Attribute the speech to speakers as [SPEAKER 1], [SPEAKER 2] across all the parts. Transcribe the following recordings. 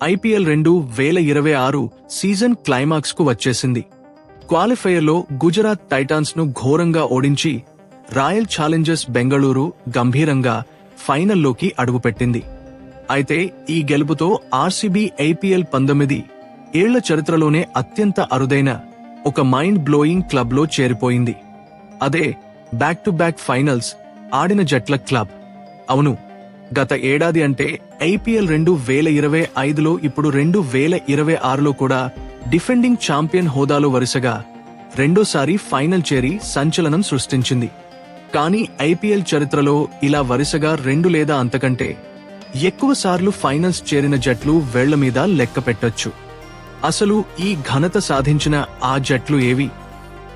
[SPEAKER 1] IPL 2026 season climax కు వచ్చేసింది. క్వాలిఫైయర్లో Gujarat Titans ను ఘోరంగా ఓడించి రాయల్ ఛాలెంజర్స్ బెంగళూరు గంభీరంగా ఫైనల్లోకి అడుగుపెట్టింది. అయితే ఈ గెలుపుతో ఆర్సీబీ ఐపీఎల్ 19 ఏళ్ల చరిత్రలోనే అత్యంత అరుదైన ఒక మైండ్ బ్లోయింగ్ క్లబ్ లో చేరిపోయింది. అదే బ్యాక్ టు బ్యాక్ ఫైనల్స్ ఆడిన జట్ల క్లబ్. అవును, గత ఏడాది అంటే ఐపీఎల్ 2025లో ఇప్పుడు 2026లో కూడా డిఫెండింగ్ ఛాంపియన్ హోదాలో వరుసగా రెండోసారి ఫైనల్ చేరి సంచలనం సృష్టించింది. కానీ ఐపీఎల్ చరిత్రలో ఇలా వరుసగా 2 లేదా అంతకంటే ఎక్కువ సార్లు ఫైనల్స్ చేరిన జట్లు వేళ్ల మీద లెక్క పెట్టొచ్చు. అసలు ఈ ఘనత సాధించిన ఆ జట్లు ఏవి?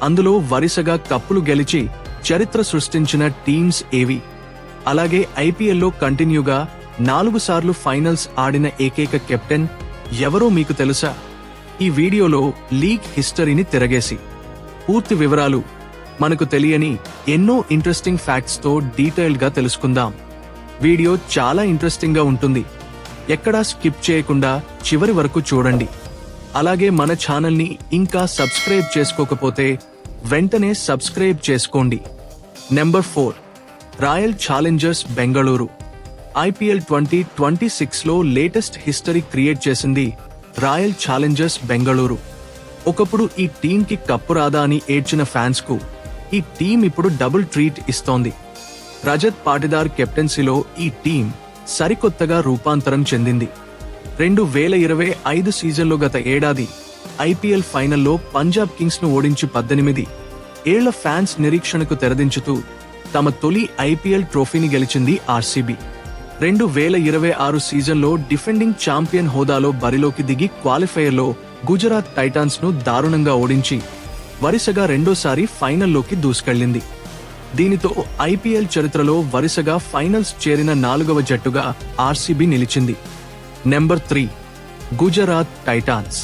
[SPEAKER 1] అందులో వరుసగా కప్పులు గెలిచి చరిత్ర సృష్టించిన టీమ్స్ ఏవి? అలాగే ఐపీఎల్లో కంటిన్యూగా 4 సార్లు ఫైనల్స్ ఆడిన ఏకైక కెప్టెన్ ఎవరో మీకు తెలుసా? ఈ వీడియోలో లీగ్ హిస్టరీని తిరగేసి పూర్తి వివరాలు, మనకు తెలియని ఎన్నో ఇంట్రెస్టింగ్ ఫ్యాక్ట్స్ తో డీటెయిల్డ్ గా తెలుసుకుందాం. వీడియో చాలా ఇంట్రెస్టింగ్ గా ఉంటుంది. ఎక్కడా స్కిప్ చేయకుండా చివరి వరకు చూడండి. అలాగే మన ఛానల్ ని ఇంకా సబ్స్క్రైబ్ చేసుకోకపోతే వెంటనే సబ్స్క్రైబ్ చేసుకోండి. Number 4, royal challengers Bengaluru. IPL 2026లో లేటెస్ట్ హిస్టరీ క్రియేట్ చేసింది రాయల్ ఛాలెంజర్స్ బెంగళూరు. ఒకప్పుడు ఈ టీంకి కప్పు రాదా అని ఏడ్చిన ఫ్యాన్స్ కు ఈ టీం ఇప్పుడు డబుల్ ట్రీట్ ఇస్తోంది. రజత్ పాటిదార్ కెప్టెన్సీలో ఈ టీం సరికొత్తగా రూపాంతరం చెందింది. 2025 సీజన్లో గత ఏడాది ఐపీఎల్ ఫైనల్లో పంజాబ్ కింగ్స్ ను ఓడించి 18 ఏళ్ల ఫ్యాన్స్ నిరీక్షణకు తెరదించుతూ తమ తొలి ఐపీఎల్ ట్రోఫీని గెలిచింది ఆర్సీబీ. 2026 సీజన్లో డిఫెండింగ్ ఛాంపియన్ హోదాలో బరిలోకి దిగి క్వాలిఫైయర్లో గుజరాత్ టైటాన్స్ ను దారుణంగా ఓడించి వరుసగా రెండోసారి ఫైనల్లోకి దూసుకెళ్లింది. దీనితో ఐపీఎల్ చరిత్రలో వరుసగా ఫైనల్స్ చేరిన 4వ జట్టుగా ఆర్సీబీ నిలిచింది. Number 3, Gujarat Titans.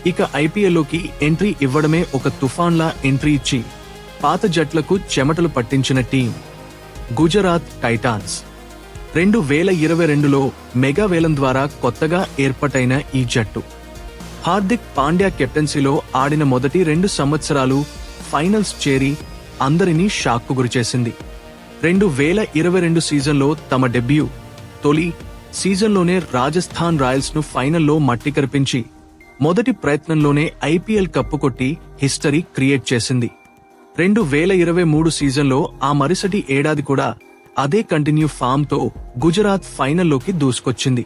[SPEAKER 1] ఇక ఐపీఎల్లోకి ఎంట్రీ ఇవ్వడమే ఒక తుఫాన్లా ఎంట్రీ ఇచ్చి పాత జట్లకు చెమటలు పట్టించిన టీం గుజరాత్ టైటాన్స్. 2022లో మెగా వేలం ద్వారా కొత్తగా ఏర్పాటైన ఈ జట్టు హార్దిక్ పాండ్యా కెప్టెన్సీలో ఆడిన మొదటి 2 సంవత్సరాలు ఫైనల్స్ చేరి అందరినీ షాక్కు గురిచేసింది. 2022 సీజన్లో తమ డెబ్యూ తొలి సీజన్లోనే రాజస్థాన్ రాయల్స్ ను ఫైనల్లో మట్టి కరిపించి మొదటి ప్రయత్నంలోనే ఐపీఎల్ కప్పు కొట్టి హిస్టరీ క్రియేట్ చేసింది. 2023 సీజన్లో ఆ మరుసటి ఏడాది కూడా అదే కంటిన్యూ ఫామ్ తో గుజరాత్ ఫైనల్లోకి దూసుకొచ్చింది.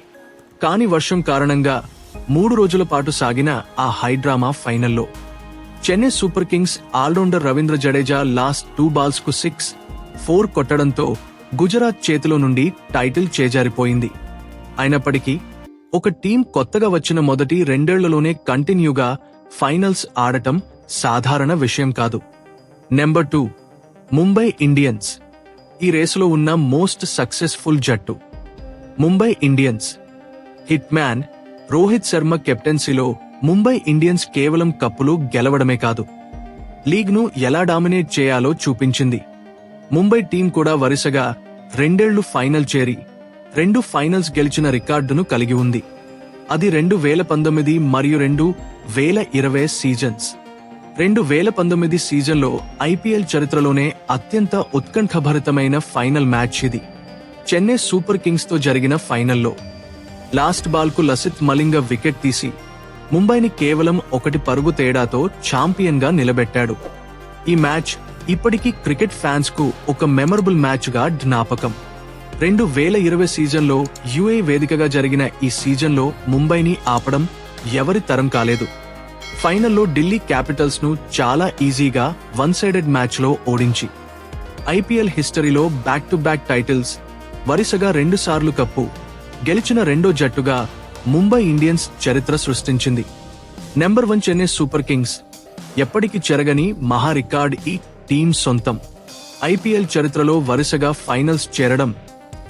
[SPEAKER 1] కాని వర్షం కారణంగా 3 రోజుల పాటు సాగిన ఆ హైడ్రామా ఫైనల్లో Chennai super kings allrounder Ravindra Jadeja last 2 balls కు 6-4 కొట్టడంతో గుజరాత్ చేతిలో నుండి టైటిల్ చేజారిపోయింది. అయినప్పటికీ ఒక టీం కొత్తగా వచ్చిన మొదటి 2 ఏళ్లలోనే కంటిన్యూగా ఫైనల్స్ ఆడటం సాధారణ విషయం కాదు. Number 2, Mumbai Indians. ఈ రేసులో ఉన్న మోస్ట్ సక్సెస్ఫుల్ జట్టు Mumbai Indians. Hit man Rohit Sharma కెప్టెన్సీలో ముంబై ఇండియన్స్ కేవలం కప్పులు గెలవడమే కాదు, లీగ్ ను ఎలా డామినేట్ చేయాలో చూపించింది. ముంబై టీం కూడా వరుసగా 2 ఏళ్లు ఫైనల్ చేరి 2 ఫైనల్స్ గెలిచిన రికార్డును కలిగి ఉంది. అది 2019 మరియు 2020 సీజన్స్. 2019 సీజన్లో ఐపీఎల్ చరిత్రలోనే అత్యంత ఉత్కంఠభరితమైన ఫైనల్ మ్యాచ్ ఇది. చెన్నై సూపర్ కింగ్స్ తో జరిగిన ఫైనల్లో లాస్ట్ బాల్ కు లసిత్ మలింగ వికెట్ తీసి ముంబైని కేవలం 1 పరుగు తేడాతో ఛాంపియన్ గా నిలబెట్టాడు. ఈ మ్యాచ్ ఇప్పటికీ క్రికెట్ ఫ్యాన్స్ కు ఒక మెమరబుల్ మ్యాచ్ గా జ్ఞాపకం. 2020 సీజన్లో యుఏ వేదికగా జరిగిన ఈ సీజన్లో ముంబైని ఆపడం ఎవరి తరం కాలేదు. ఫైనల్లో ఢిల్లీ క్యాపిటల్స్ ను చాలా ఈజీగా 1-సైడెడ్ మ్యాచ్ లో ఓడించి ఐపీఎల్ హిస్టరీలో బ్యాక్ టు బ్యాక్ టైటిల్స్, వరుసగా 2 సార్లు కప్పు గెలిచిన రెండో జట్టుగా ముంబై ఇండియన్స్ చరిత్ర సృష్టించింది. Number 1, Chennai super Kings. ఎప్పటికీ చెరగని మహా రికార్డ్ ఈ టీం సొంతం. ఐపీఎల్ చరిత్రలో వరుసగా ఫైనల్స్ చేరడం,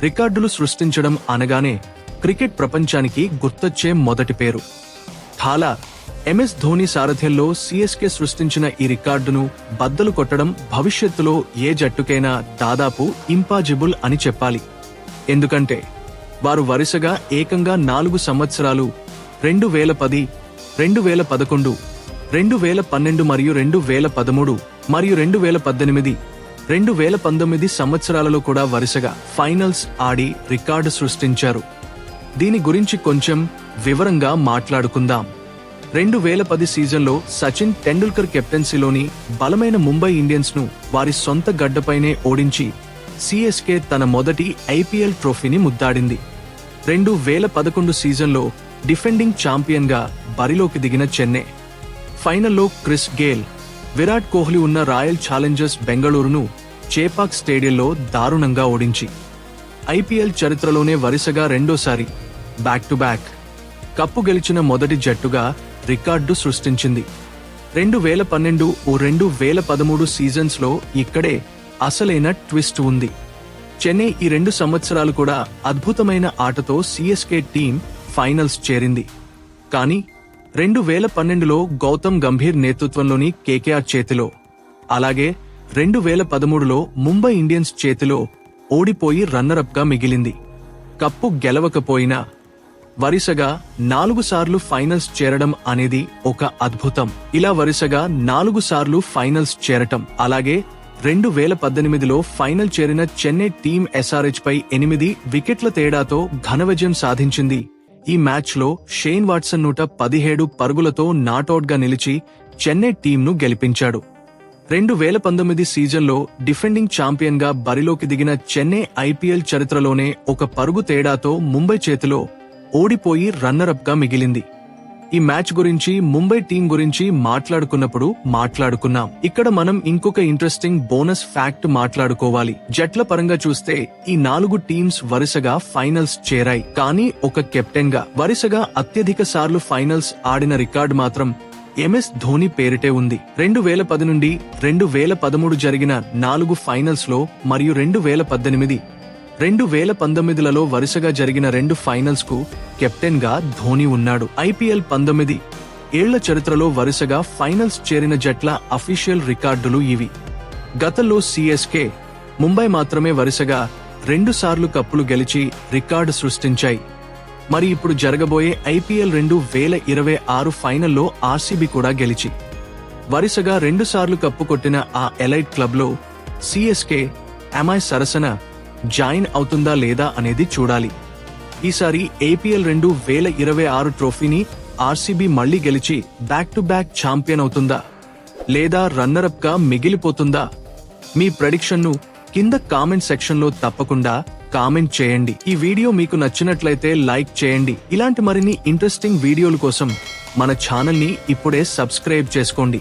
[SPEAKER 1] రికార్డులు సృష్టించడం అనగానే క్రికెట్ ప్రపంచానికి గుర్తొచ్చే మొదటి పేరు. థాలా ఎంఎస్ ధోని సారథ్యంలో సిఎస్కే సృష్టించిన ఈ రికార్డును బద్దలు కొట్టడం భవిష్యత్తులో ఏ జట్టుకైనా దాదాపు ఇంపాసిబుల్ అని చెప్పాలి. ఎందుకంటే వారు వరుసగా ఏకంగా 4 సంవత్సరాలు 2010, 2011, 2012 మరియు 2013 మరియు 2018, 2019 సంవత్సరాలలో కూడా వరుసగా ఫైనల్స్ ఆడి రికార్డు సృష్టించారు. దీని గురించి కొంచెం వివరంగా మాట్లాడుకుందాం. 2010 సీజన్లో సచిన్ టెండూల్కర్ కెప్టెన్సీలోని బలమైన ముంబై ఇండియన్స్ ను వారి సొంత గడ్డపైనే ఓడించి సిఎస్కే తన మొదటి ఐపీఎల్ ట్రోఫీని ముద్దాడింది. 2011 సీజన్లో డిఫెండింగ్ ఛాంపియన్ గా బరిలోకి దిగిన చెన్నై ఫైనల్లో క్రిస్ గేల్, విరాట్ కోహ్లీ ఉన్న రాయల్ ఛాలెంజర్స్ బెంగళూరును చేపాక్ స్టేడియంలో దారుణంగా ఓడించి ఐపీఎల్ చరిత్రలోనే వరుసగా రెండోసారి బ్యాక్ టు బ్యాక్ కప్పు గెలిచిన మొదటి జట్టుగా రికార్డు సృష్టించింది. 2012, 2013 సీజన్స్ లో ఇక్కడే అసలైన ట్విస్ట్ ఉంది. చెన్నై ఈ 2 సంవత్సరాలు కూడా అద్భుతమైన ఆటతో సిఎస్కే టీం ఫైనల్స్ చేరింది. కానీ 2012లో గౌతమ్ గంభీర్ నేతృత్వంలోని కేకేఆర్ చేతిలో, అలాగే 2013లో ముంబై ఇండియన్స్ చేతిలో ఓడిపోయి రన్నరప్ గా మిగిలింది. కప్పు గెలవకపోయినా వరుసగా 4 సార్లు ఫైనల్స్ చేరడం అనేది ఒక అద్భుతం. ఇలా వరుసగా 4 సార్లు ఫైనల్స్ చేరటం, అలాగే 2018లో ఫైనల్ చేరిన చెన్నై టీం ఎస్ఆర్హెచ్ పై 8 వికెట్ల తేడాతో ఘన విజయం సాధించింది. ఈ మ్యాచ్ లో షేన్ వాట్సన్ 117 పరుగులతో నాటౌట్ గా నిలిచి చెన్నై టీంను గెలిపించాడు. 2019 సీజన్లో డిఫెండింగ్ ఛాంపియన్ గా బరిలోకి దిగిన చెన్నై ఐపీఎల్ చరిత్రలోనే ఒక పరుగు తేడాతో ముంబై చేతిలో ఓడిపోయి రన్నరప్ గా మిగిలింది. ఈ మ్యాచ్ గురించి, ముంబై టీం గురించి మాట్లాడుకున్నప్పుడు మాట్లాడుకున్నాం. ఇక్కడ మనం ఇంకొక ఇంట్రెస్టింగ్ బోనస్ ఫ్యాక్ట్ మాట్లాడుకోవాలి. జట్ల పరంగా చూస్తే ఈ 4 టీమ్స్ వరుసగా ఫైనల్స్ చేరాయి. కానీ ఒక కెప్టెన్ గా వరుసగా అత్యధిక సార్లు ఫైనల్స్ ఆడిన రికార్డు మాత్రం ఎంఎస్ ధోని పేరిటే ఉంది. 2010 నుండి 2013 జరిగిన 4 ఫైనల్స్ లో మరియు 2018, 2019లలో వరుసగా జరిగిన 2 ఫైనల్స్ కు కెప్టెన్ గా ధోని ఉన్నాడు. ఐపీఎల్ 19 ఏళ్ల చరిత్రలో వరుసగా ఫైనల్స్ చేరిన జట్ల అఫీషియల్ రికార్డులు ఇవి. గతంలో సిఎస్కే, ముంబై మాత్రమే వరుసగా 2 సార్లు కప్పులు గెలిచి రికార్డు సృష్టించాయి. మరి ఇప్పుడు జరగబోయే ఐపీఎల్ 2026 ఫైనల్లో ఆర్సీబీ కూడా గెలిచి వరుసగా 2 సార్లు కప్పు కొట్టిన ఆ ఎలైట్ క్లబ్ లో సిఎస్కే సరసన జాయిన్ అవుతుందా లేదా అనేది చూడాలి. ఈసారి ఐపీఎల్ 2026 ట్రోఫీని ఆర్సీబీ మళ్లీ గెలిచి బ్యాక్ టు బ్యాక్ ఛాంపియన్ అవుతుందా లేదా రన్నరప్ గా మిగిలిపోతుందా? మీ ప్రెడిక్షన్ ను కింద కామెంట్ సెక్షన్ లో తప్పకుండా కామెంట్ చేయండి. ఈ వీడియో మీకు నచ్చినట్లయితే లైక్ చేయండి. ఇలాంటి మరిన్ని ఇంట్రెస్టింగ్ వీడియోల కోసం మన ఛానల్ ని ఇప్పుడే సబ్స్క్రైబ్ చేసుకోండి.